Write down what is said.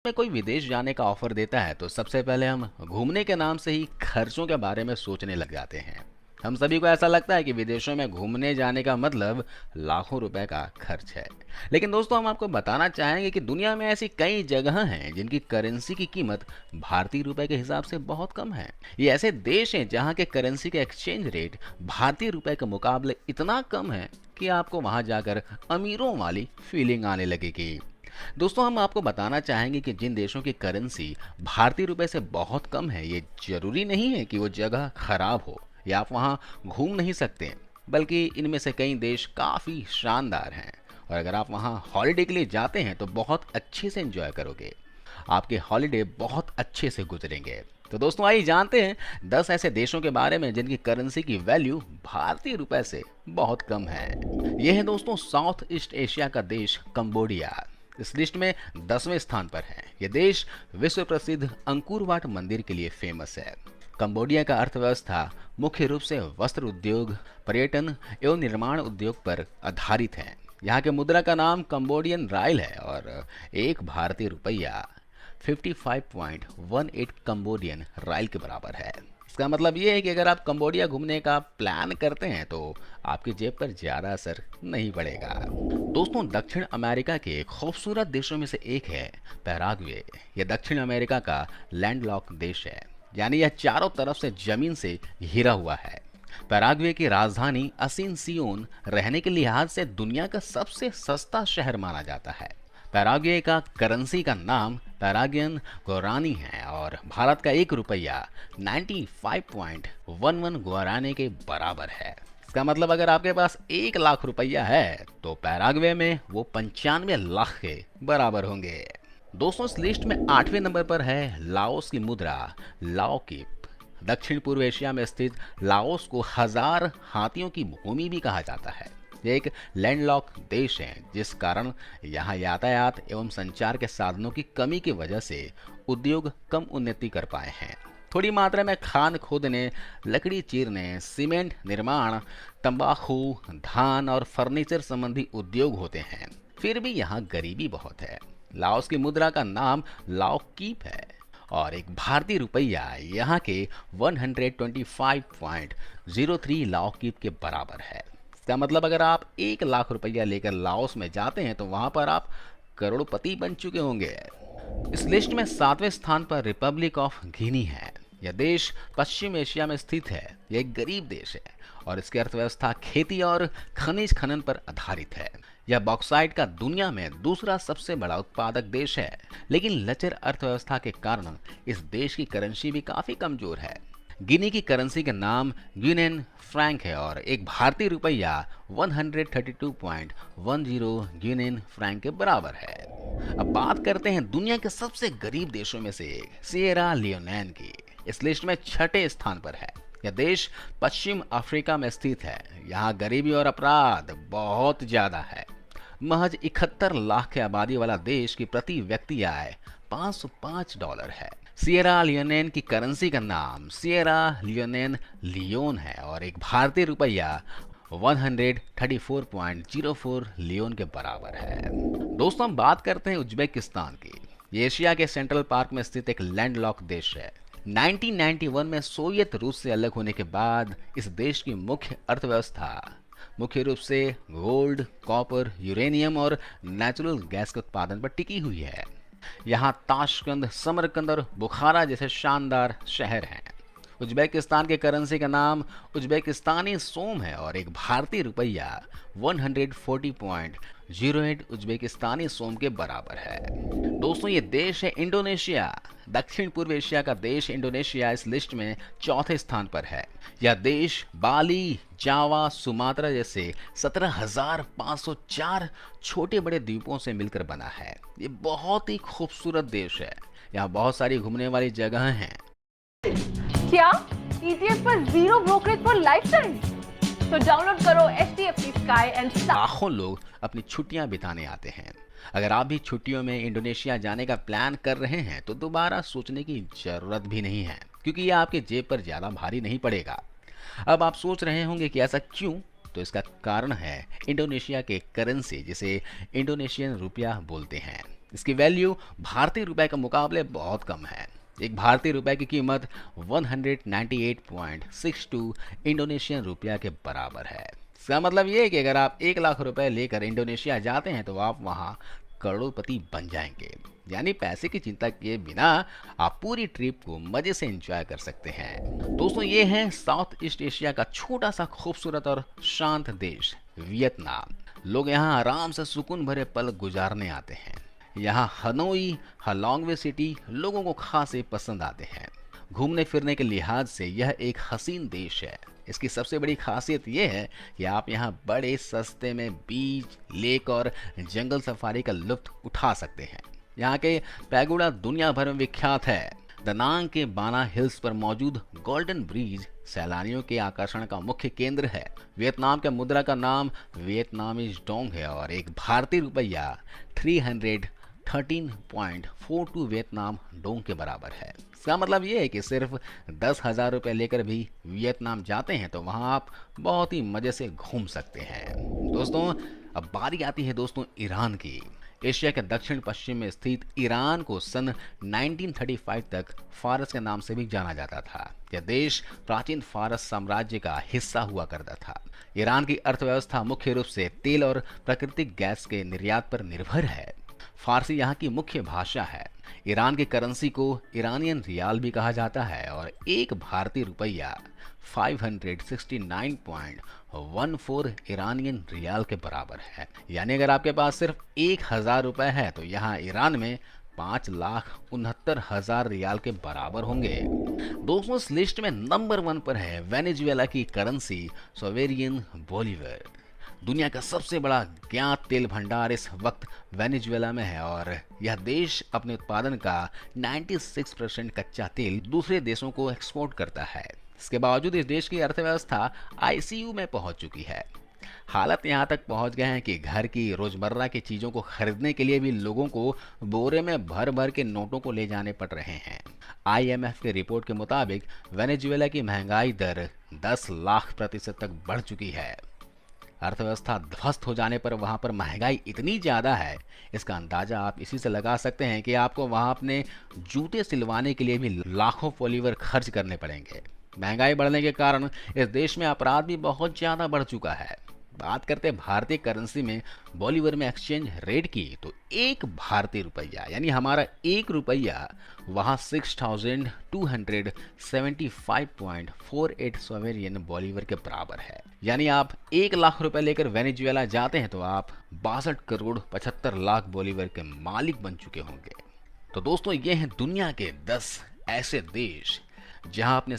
में कोई विदेश जाने का ऑफर देता है तो सबसे पहले हम घूमने के नाम से ही खर्चों के बारे में सोचने लग जाते हैं। हम सभी को ऐसा लगता है कि विदेशों में घूमने जाने का मतलब लाखों रुपए का खर्च है। लेकिन दोस्तों, हम आपको बताना चाहेंगे कि दुनिया में ऐसी कई जगह हैं जिनकी करेंसी की कीमत भारतीय रुपए के हिसाब से बहुत कम है। ये ऐसे देश हैं जहां के करेंसी के एक्सचेंज रेट भारतीय रुपए के मुकाबले इतना कम है कि आपको वहां जाकर अमीरों वाली फीलिंग आने लगेगी। दोस्तों, हम आपको बताना चाहेंगे कि जिन देशों की करेंसी भारतीय रुपए से बहुत कम है, ये जरूरी नहीं है कि वो जगह खराब हो या आप वहाँ घूम नहीं सकते, बल्कि इनमें से कई देश काफ़ी शानदार हैं और अगर आप वहाँ हॉलिडे के लिए जाते हैं तो बहुत अच्छे से एंजॉय करोगे। आपके हॉलिडे बहुत अच्छे से गुजरेंगे। तो दोस्तों, आइए जानते हैं 10 ऐसे देशों के बारे में जिनकी करेंसी की वैल्यू भारतीय रुपए से बहुत कम है। यह है दोस्तों साउथ ईस्ट एशिया का देश कंबोडिया। इस लिस्ट में 10वें स्थान पर है। यह देश विश्व प्रसिद्ध अंकुरवाट मंदिर के लिए फेमस है। कंबोडिया का अर्थव्यवस्था मुख्य रूप से वस्त्र उद्योग, पर्यटन एवं निर्माण उद्योग पर आधारित है। यहाँ के मुद्रा का नाम कंबोडियन राइल है और एक भारतीय रुपया 55.18 कंबोडियन राइल के बराबर है। इसका मतलब ये है कि अगर आप कंबोडिया घूमने का प्लान करते हैं तो आपकी जेब पर ज़्यादा असर नहीं पड़ेगा। दोस्तों, दक्षिण अमेरिका के खूबसूरत देशों में से एक है पैराग्वे। यह दक्षिण अमेरिका का लैंडलॉक देश है, यानी यह चारों तरफ से जमीन से घिरा हुआ है। पैराग्वे की राजधानी असिनसियोन रहने के लिहाज से दुनिया का सबसे सस्ता शहर माना जाता है। पैराग्वे का करेंसी का नाम पैरागियन गुआरानी है और भारत का एक रुपया 95.11 गुआरानी के बराबर है। इसका मतलब अगर आपके पास 1 लाख रुपया है तो पैराग्वे में वो 95 लाख के बराबर होंगे। दोस्तों, इस लिस्ट में 8वें नंबर पर है लाओस की मुद्रा लाओकिप। दक्षिण पूर्व एशिया में स्थित लाओस को 1000 हाथियों की भूमि भी कहा जाता है। यह एक लैंडलॉक देश है, जिस कारण यहाँ यातायात एवं संचार के साधनों की कमी की वजह से उद्योग कम उन्नति कर पाए हैं। थोड़ी मात्रा में खान खोदने, लकड़ी चीरने, सीमेंट निर्माण, तंबाकू, धान और फर्नीचर संबंधी उद्योग होते हैं। फिर भी यहाँ गरीबी बहुत है। लाओस की मुद्रा का नाम लाओकीप है और एक भारतीय रुपया यहाँ के 125.03 लाओकीप के बराबर है। इसका मतलब अगर आप 1 लाख रुपया लेकर लाओस में जाते हैं तो वहां पर आप करोड़पति बन चुके होंगे। इस लिस्ट में 7वें स्थान पर रिपब्लिक ऑफ गिनी है। यह देश पश्चिम एशिया में स्थित है। यह एक गरीब देश है और इसकी अर्थव्यवस्था खेती और खनिज खनन पर आधारित है। यह बॉक्साइट का दुनिया में दूसरा सबसे बड़ा उत्पादक देश है, लेकिन लचर अर्थव्यवस्था के कारण इस देश की करेंसी भी काफी कमजोर है। गिनी की करेंसी का नाम गिनेन फ्रैंक है और एक भारतीय रुपया 132.10 गिनेन फ्रैंक के बराबर है। अब बात करते हैं दुनिया के सबसे गरीब देशों में से एक सिएरा लियोनेन की। इस लिस्ट में 6ठे स्थान पर है। यह देश पश्चिम अफ्रीका में स्थित है। यहाँ गरीबी और अपराध बहुत ज्यादा है। महज 71 लाख की आबादी वाला देश की प्रति व्यक्ति आय $505 है। सिएरा लियोनेन की करेंसी का नाम सिएरा लियोनेन लियोन है और एक भारतीय रुपया 134.04 लियोन के बराबर है। दोस्तों, हम बात करते हैं उज्बेकिस्तान की। ये एशिया के सेंट्रल पार्क में स्थित एक लैंडलॉक देश है। 1991 में सोवियत रूस से अलग होने के बाद इस देश की मुख्य अर्थव्यवस्था मुख्य रूप से गोल्ड, कॉपर, यूरेनियम और नेचुरल गैस के उत्पादन पर टिकी हुई है। यहाँ ताशकंद, समरकंद और बुखारा जैसे शानदार शहर हैं। उज्बेकिस्तान के करेंसी का नाम उज्बेकिस्तानी सोम है और एक भारतीय रुपया 140.08 उज्बेकिस्तानी सोम के बराबर है। दोस्तों, ये देश है इंडोनेशिया। दक्षिण पूर्व एशिया का देश इंडोनेशिया इस लिस्ट में 4थे स्थान पर है। यह देश बाली, जावा, सुमात्रा जैसे 17,504 छोटे बड़े द्वीपों से मिलकर बना है। ये बहुत ही खूबसूरत देश है। यहाँ बहुत सारी घूमने वाली जगह हैं। क्या ETF पर 0 ब्रोकरेज फॉर लाइफ टाइम? तो डाउनलोड करो HDFC Sky एंड लाखों लोग अपनी छुट्टियां बिताने आते हैं। अगर आप भी छुट्टियों में इंडोनेशिया जाने का प्लान कर रहे हैं तो दोबारा सोचने की जरूरत भी नहीं है, क्योंकि यह आपके जेब पर ज्यादा भारी नहीं पड़ेगा। अब आप सोच रहे होंगे कि ऐसा क्यों? तो इसका कारण है इंडोनेशिया के करेंसी, जिसे इंडोनेशियन रुपया बोलते हैं। इसकी वैल्यू भारतीय रुपए के मुकाबले बहुत कम है। एक भारतीय रुपए की कीमत 198.62 इंडोनेशियन रुपया के बराबर है। इसका मतलब ये है कि अगर आप 1 लाख रुपए लेकर इंडोनेशिया जाते हैं तो आप वहाँ करोड़पति बन जाएंगे। यानी पैसे की चिंता किए बिना आप पूरी ट्रिप को मजे से एंजॉय कर सकते हैं। दोस्तों, ये है साउथ ईस्ट एशिया का छोटा सा खूबसूरत और शांत देश वियतनाम। लोग यहाँ आराम से सुकून भरे पल गुजारने आते हैं। यहाँ हनोई, हालोंग सिटी लोगों को खासे पसंद आते हैं। घूमने फिरने के लिहाज से यह एक हसीन देश है। इसकी सबसे बड़ी खासियत यह है कि आप यहाँ बड़े सस्ते में बीच, लेक और जंगल सफारी का लुत्फ उठा सकते हैं। यहाँ के पैगोडा दुनिया भर में विख्यात है। दनांग के बाना हिल्स पर मौजूद गोल्डन ब्रिज सैलानियों के आकर्षण का मुख्य केंद्र है। वियतनाम के मुद्रा का नाम वियतनामीज डोंग है और एक भारतीय रुपया 313.42 वियतनाम डोंग के बराबर है। इसका मतलब ये है कि सिर्फ 10,000 रुपये लेकर भी वियतनाम जाते हैं तो वहाँ आप बहुत ही मज़े से घूम सकते हैं। दोस्तों, अब बारी आती है दोस्तों ईरान की। एशिया के दक्षिण पश्चिम में स्थित ईरान को सन 1935 तक फारस के नाम से भी जाना जाता था। यह देश प्राचीन फारस साम्राज्य का हिस्सा हुआ करता था। ईरान की अर्थव्यवस्था मुख्य रूप से तेल और प्राकृतिक गैस के निर्यात पर निर्भर है। फारसी यहाँ की मुख्य भाषा है। ईरान की करेंसी को ईरानियन रियाल भी कहा जाता है और एक भारतीय रुपया 569.14 ईरानियन रियाल के बराबर है। यानी अगर आपके पास सिर्फ 1,000 रुपए है तो यहाँ ईरान में 5,69,000 रियाल के बराबर होंगे। दोस्तों, इस लिस्ट में नंबर 1 पर है वेनेजुएला की करेंसी सोवेरियन बोलीवर। दुनिया का सबसे बड़ा ज्ञात तेल भंडार इस वक्त वेनेजुएला में है और यह देश अपने उत्पादन का 96% कच्चा तेल दूसरे देशों को एक्सपोर्ट करता है। इसके बावजूद इस देश की अर्थव्यवस्था आईसीयू में पहुंच चुकी है। हालत यहां तक पहुंच गए हैं कि घर की रोजमर्रा की चीजों को खरीदने के लिए भी लोगों को बोरे में भर भर के नोटों को ले जाने पड़ रहे हैं। आईएमएफ की रिपोर्ट के मुताबिक वेनेजुएला की महंगाई दर 10 लाख प्रतिशत तक बढ़ चुकी है। अर्थव्यवस्था ध्वस्त हो जाने पर वहाँ पर महंगाई इतनी ज़्यादा है, इसका अंदाज़ा आप इसी से लगा सकते हैं कि आपको वहाँ अपने जूते सिलवाने के लिए भी लाखों बोलीवर खर्च करने पड़ेंगे। महंगाई बढ़ने के कारण इस देश में अपराध भी बहुत ज़्यादा बढ़ चुका है। बात करते हैं भारतीय करेंसी में बोलीवर में एक्सचेंज रेट की, तो एक भारतीय रुपया यानी हमारा 1 रुपया वहाँ 6,275.48 सोवेरियन बोलीवर के बराबर है। यानी आप 1 लाख रुपए लेकर वेनेजुएला जाते हैं तो आप 62 करोड़ 75 लाख बोलीवर के मालिक बन चुके होंगे। तो दोस्तों, ये हैं दुनिया के 10 ऐसे देश जहां आपने